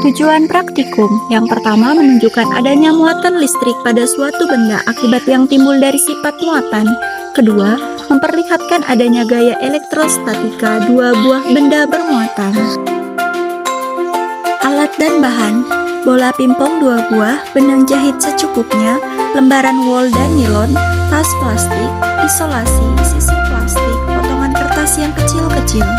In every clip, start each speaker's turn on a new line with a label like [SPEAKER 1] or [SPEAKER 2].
[SPEAKER 1] Tujuan praktikum yang pertama menunjukkan adanya muatan listrik pada suatu benda akibat yang timbul dari sifat muatan. Kedua, memperlihatkan adanya gaya elektrostatika dua buah benda bermuatan. Alat dan bahan: bola pingpong 2 buah, benang jahit secukupnya, lembaran wol dan nilon, tas plastik, isolasi, sisir plastik, potongan kertas yang kecil-kecil.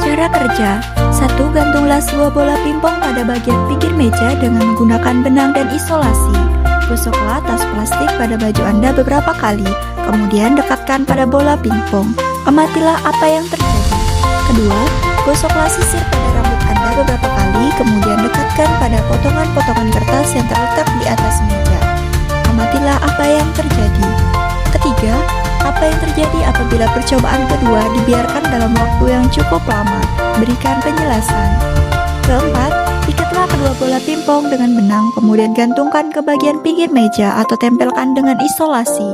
[SPEAKER 1] Cara kerja: 1. Gantunglah sebuah bola pingpong pada bagian pinggir meja dengan menggunakan benang dan isolasi. Gosoklah tas plastik pada baju Anda beberapa kali, kemudian dekatkan pada bola pingpong. Amatilah apa yang terjadi. Kedua, gosoklah sisir pada rambut Anda beberapa kali, kemudian dekatkan pada potongan-potongan kertas yang terletak di atas meja. Amatilah apa yang terjadi. Ketiga, apa yang terjadi apabila percobaan kedua dibiarkan dalam waktu yang cukup lama? Berikan penjelasan. Keempat, ikatlah kedua bola pingpong dengan benang, kemudian gantungkan ke bagian pinggir meja atau tempelkan dengan isolasi.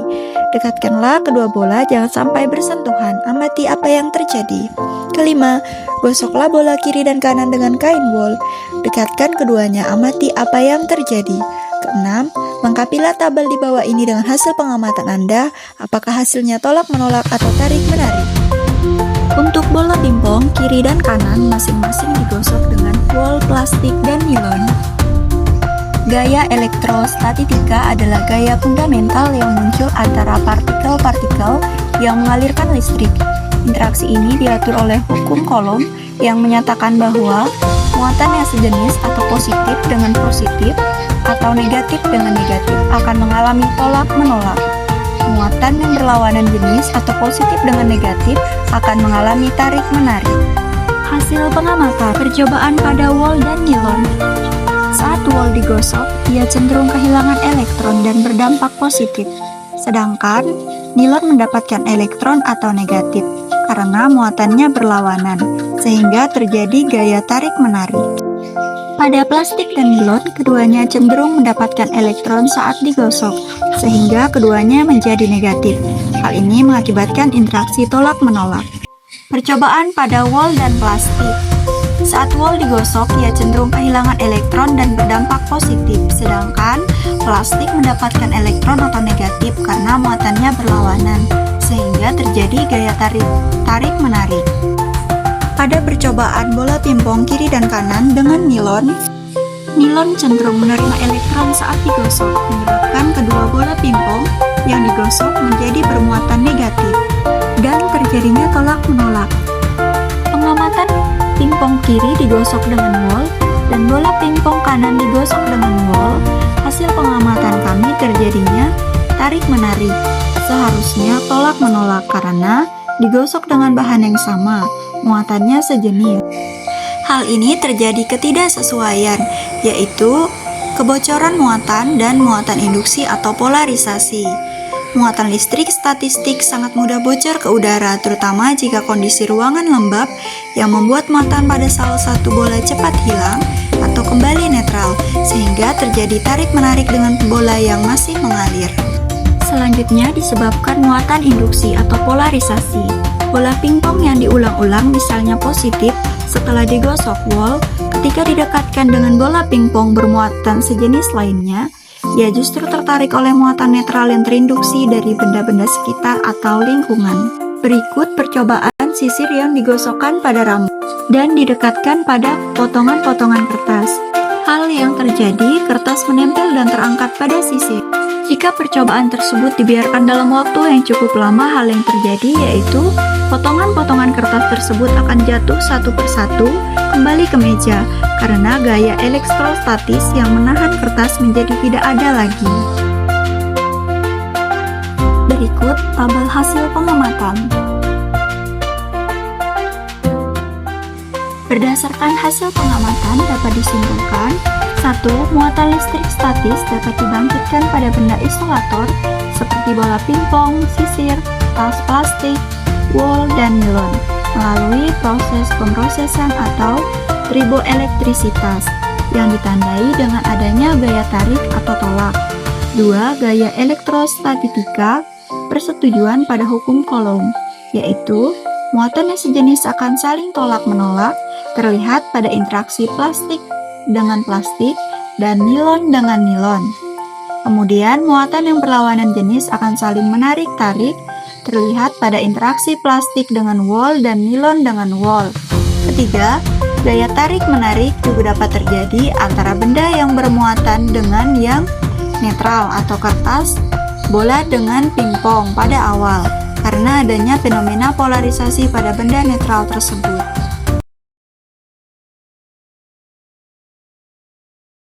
[SPEAKER 1] Dekatkanlah kedua bola jangan sampai bersentuhan. Amati apa yang terjadi. Kelima, gosoklah bola kiri dan kanan dengan kain wol. Dekatkan keduanya, amati apa yang terjadi. Keenam, lengkapilah tabel di bawah ini dengan hasil pengamatan Anda, apakah hasilnya tolak-menolak atau tarik-menarik. Untuk bola pingpong, kiri dan kanan masing-masing digosok dengan wol, plastik, dan nilon. Gaya elektrostatika adalah gaya fundamental yang muncul antara partikel-partikel yang mengalirkan listrik. Interaksi ini diatur oleh hukum Coulomb yang menyatakan bahwa muatan yang sejenis atau positif dengan positif atau negatif dengan negatif akan mengalami tolak-menolak. Muatan yang berlawanan jenis atau positif dengan negatif akan mengalami tarik-menarik. Hasil pengamatan percobaan pada wol dan nilon. Saat wol digosok, ia cenderung kehilangan elektron dan berdampak positif. Sedangkan nilon mendapatkan elektron atau negatif karena muatannya berlawanan, sehingga terjadi gaya tarik-menarik. Pada plastik dan nilon, keduanya cenderung mendapatkan elektron saat digosok, sehingga keduanya menjadi negatif. Hal ini mengakibatkan interaksi tolak-menolak. Percobaan pada wol dan plastik. Saat wol digosok, ia cenderung kehilangan elektron dan berdampak positif, sedangkan plastik mendapatkan elektron atau negatif karena muatannya berlawanan, sehingga terjadi gaya tarik-menarik. Pada percobaan bola pingpong kiri dan kanan dengan nilon, nilon cenderung menerima elektron saat digosok, menyebabkan kedua bola pingpong yang digosok menjadi bermuatan negatif, dan terjadinya tolak-menolak. Pengamatan pingpong kiri digosok dengan wol, dan bola pingpong kanan digosok dengan wol. Hasil pengamatan kami terjadinya tarik-menarik, seharusnya tolak-menolak karena digosok dengan bahan yang sama, muatannya sejenis. Hal ini terjadi ketidaksesuaian, yaitu kebocoran muatan dan muatan induksi atau polarisasi. Muatan listrik statistik sangat mudah bocor ke udara, terutama jika kondisi ruangan lembab yang membuat muatan pada salah satu bola cepat hilang atau kembali netral, sehingga terjadi tarik-menarik dengan bola yang masih mengalir. Selanjutnya disebabkan muatan induksi atau polarisasi. Bola pingpong yang diulang-ulang misalnya positif setelah digosok wol, ketika didekatkan dengan bola pingpong bermuatan sejenis lainnya, ia justru tertarik oleh muatan netral yang terinduksi dari benda-benda sekitar atau lingkungan. Berikut percobaan sisir yang digosokkan pada rambut dan didekatkan pada potongan-potongan kertas. Hal yang terjadi, kertas menempel dan terangkat pada sisir. Jika percobaan tersebut dibiarkan dalam waktu yang cukup lama, hal yang terjadi yaitu potongan-potongan kertas tersebut akan jatuh satu persatu kembali ke meja karena gaya elektrostatis yang menahan kertas menjadi tidak ada lagi. Berikut tabel hasil pengamatan. Berdasarkan hasil pengamatan dapat disimpulkan: 1. Muatan listrik statis dapat dibangkitkan pada benda isolator seperti bola pingpong, sisir, tas plastik, wol, dan nilon melalui proses pemrosesan atau triboelektrisitas yang ditandai dengan adanya gaya tarik atau tolak. 2. Gaya elektrostatika persetujuan pada hukum Coulomb, yaitu muatan yang sejenis akan saling tolak-menolak, terlihat pada interaksi plastik dengan plastik, dan nilon dengan nilon. Kemudian, muatan yang berlawanan jenis akan saling menarik-tarik, terlihat pada interaksi plastik dengan wol dan nilon dengan wol. Ketiga, gaya tarik-menarik juga dapat terjadi antara benda yang bermuatan dengan yang netral atau kertas, bola dengan pingpong pada awal, karena adanya fenomena polarisasi pada benda netral tersebut.